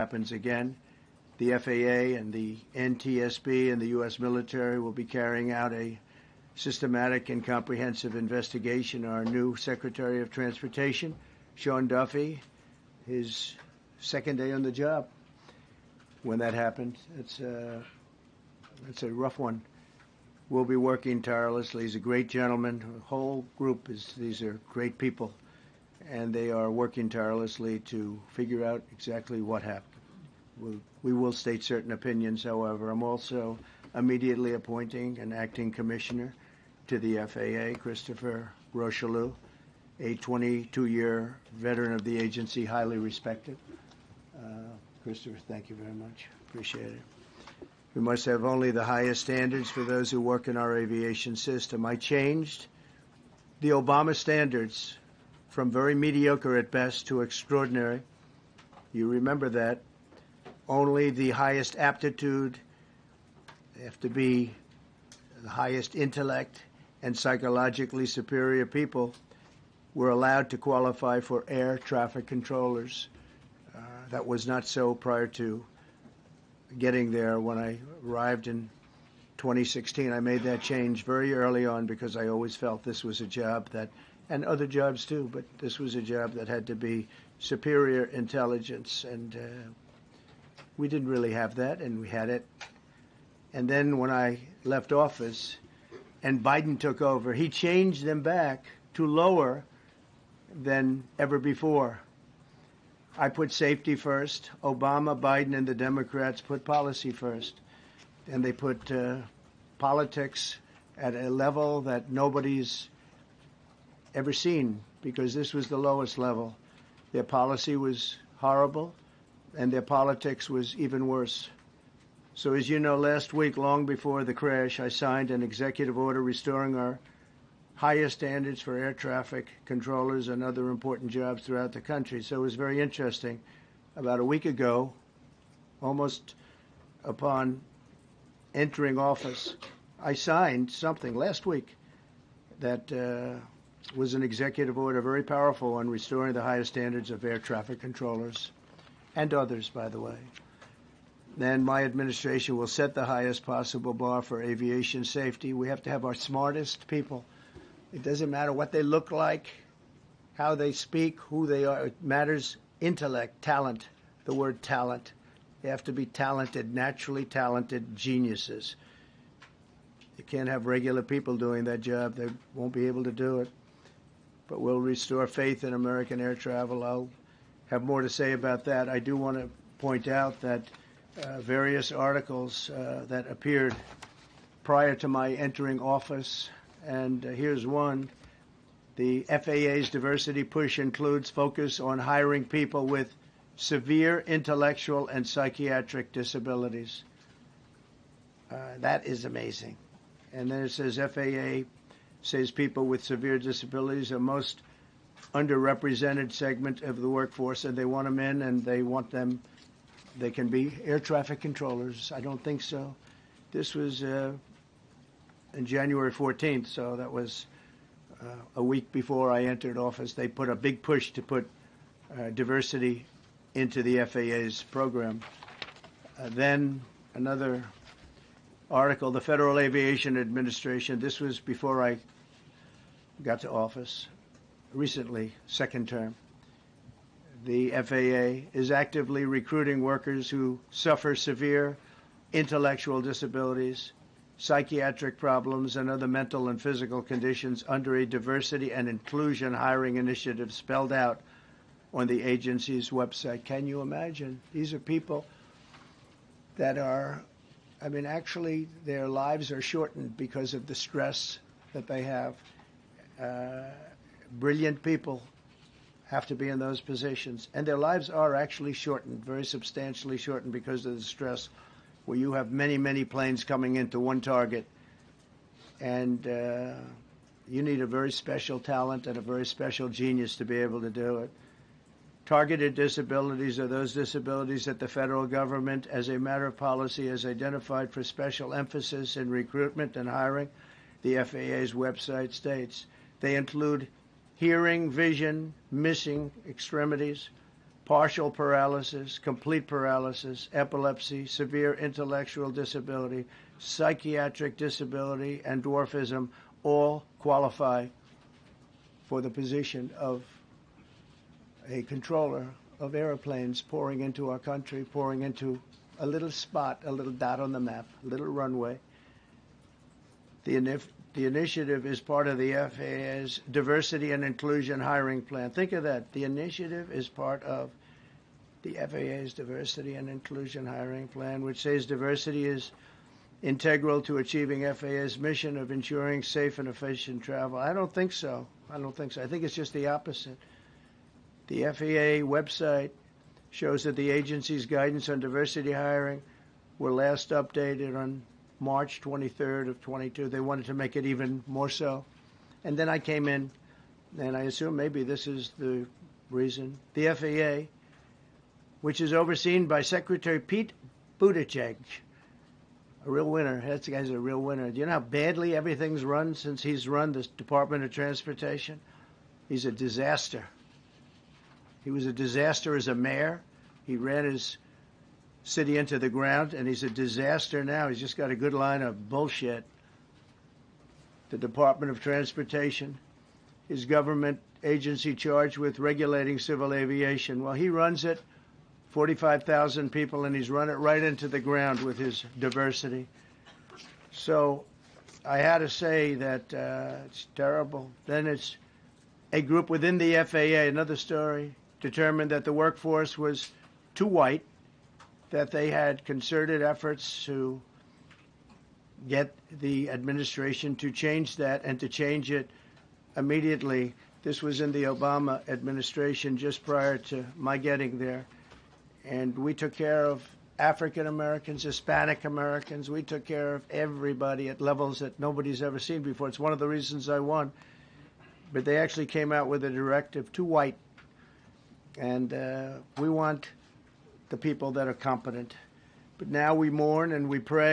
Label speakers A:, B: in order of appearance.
A: happens again. The FAA and the NTSB and the U.S. military will be carrying out a systematic and comprehensive investigation. Our new Secretary of Transportation, Sean Duffy, his second day on the job when that happened. It's a rough one. We'll be working tirelessly. He's a great gentleman. The whole group these are great people, and they are working tirelessly to figure out exactly what happened. We will state certain opinions, however. I'm also immediately appointing an acting commissioner to the FAA, Christopher Rocheleau, a 22-year veteran of the agency, highly respected. Christopher, thank you very much. Appreciate it. We must have only the highest standards for those who work in our aviation system. I changed the Obama standards from very mediocre at best to extraordinary. You remember that. Only the highest aptitude, they have to be the highest intellect and psychologically superior people were allowed to qualify for air traffic controllers. That was not so prior to getting there. When I arrived in 2016, I made that change very early on because I always felt this was a job that, and other jobs too, but this was a job that had to be superior intelligence, and we didn't really have that, and we had it. And then when I left office and Biden took over, he changed them back to lower than ever before. I put safety first. Obama, Biden, and the Democrats put policy first. And they put politics at a level that nobody's ever seen, because this was the lowest level. Their policy was horrible, and their politics was even worse. So as you know, last week, long before the crash, I signed an executive order restoring our highest standards for air traffic controllers and other important jobs throughout the country. So it was very interesting. About a week ago, almost upon entering office, I signed something last week that was an executive order, very powerful, on restoring the highest standards of air traffic controllers and others, by the way. Then my administration will set the highest possible bar for aviation safety. We have to have our smartest people. It doesn't matter what they look like, how they speak, who they are. It matters intellect, talent, the word talent. They have to be talented, naturally talented geniuses. You can't have regular people doing that job. They won't be able to do it. But we'll restore faith in American air travel. I'll have more to say about that. I do want to point out that various articles that appeared prior to my entering office, and here's one. The FAA's diversity push includes focus on hiring people with severe intellectual and psychiatric disabilities. That is amazing. And then it says FAA says people with severe disabilities are most underrepresented segment of the workforce, and they want them in, and they want them, they can be air traffic controllers. I don't think so. This was in January 14th, so that was a week before I entered office. They put a big push to put diversity into the FAA's program. Then another article, the Federal Aviation Administration, this was before I got to office, recently, second term. The FAA is actively recruiting workers who suffer severe intellectual disabilities, psychiatric problems, and other mental and physical conditions under a diversity and inclusion hiring initiative spelled out on the agency's website. Can you imagine? These are people that are, I mean, actually their lives are shortened because of the stress that they have. Brilliant people have to be in those positions, and their lives are actually shortened, very substantially shortened, because of the stress, where you have many, many planes coming into one target, and you need a very special talent and a very special genius to be able to do it. Targeted disabilities are those disabilities that the federal government, as a matter of policy, has identified for special emphasis in recruitment and hiring. The FAA's website states they include hearing, vision, missing extremities, partial paralysis, complete paralysis, epilepsy, severe intellectual disability, psychiatric disability, and dwarfism all qualify for the position of a controller of airplanes pouring into our country, pouring into a little spot, a little dot on the map, a little runway. The initiative is part of the FAA's diversity and inclusion hiring plan. Think of that. The initiative is part of the FAA's diversity and inclusion hiring plan, which says diversity is integral to achieving FAA's mission of ensuring safe and efficient travel. I don't think so. I think it's just the opposite. The FAA website shows that the agency's guidance on diversity hiring were last updated on March 23rd of 22. They wanted to make it even more so. And then I came in, and I assume maybe this is the reason. The FAA, which is overseen by Secretary Pete Buttigieg, a real winner. That guy's a real winner. Do you know how badly everything's run since he's run this Department of Transportation? He's a disaster. He was a disaster as a mayor. He ran his city into the ground, and he's a disaster now. He's just got a good line of bullshit. The Department of Transportation is government agency charged with regulating civil aviation. Well, he runs it, 45,000 people, and he's run it right into the ground with his diversity. So I had to say that it's terrible. Then it's a group within the FAA, another story, determined that the workforce was too white, that they had concerted efforts to get the administration to change that and to change it immediately. This was in the Obama administration just prior to my getting there. And we took care of African Americans, Hispanic Americans. We took care of everybody at levels that nobody's ever seen before. It's one of the reasons I won. But they actually came out with a directive, too white. And we want the people that are competent. But now we mourn and we pray.